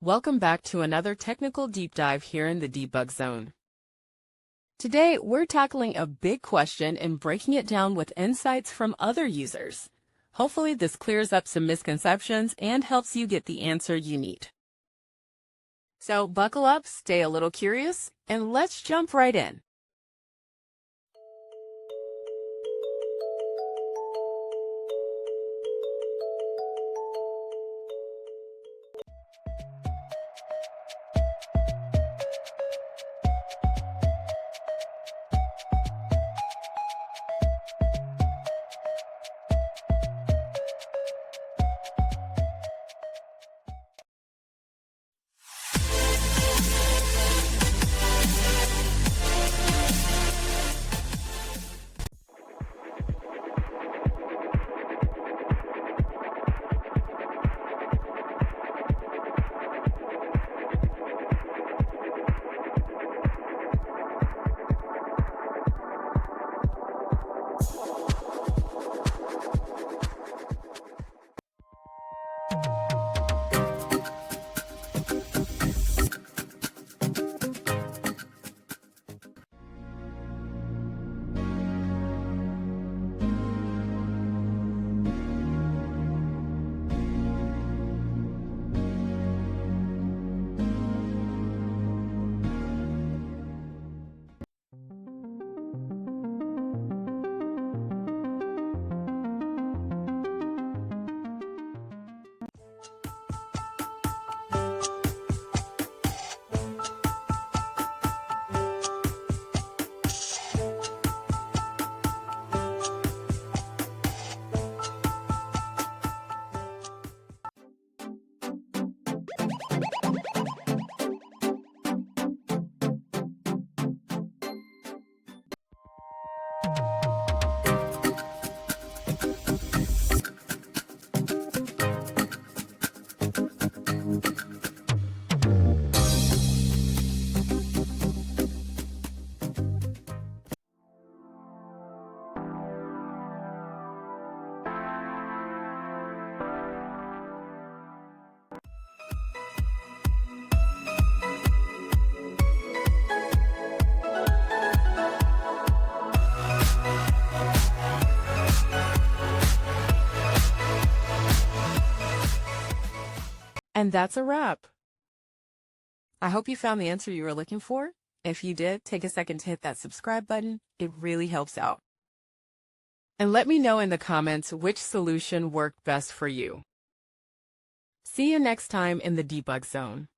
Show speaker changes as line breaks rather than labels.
Welcome back to another technical deep dive here in the debug zone. Today, we're tackling a big question and breaking it down with insights from other users. Hopefully, this clears up some misconceptions and helps you get the answer you need. So buckle up, stay a little curious, and let's jump right in. And that's a wrap. I hope you found the answer you were looking for. If you did, take a second to hit that subscribe button. It really helps out. And let me know in the comments which solution worked best for you. See you next time in the debug zone.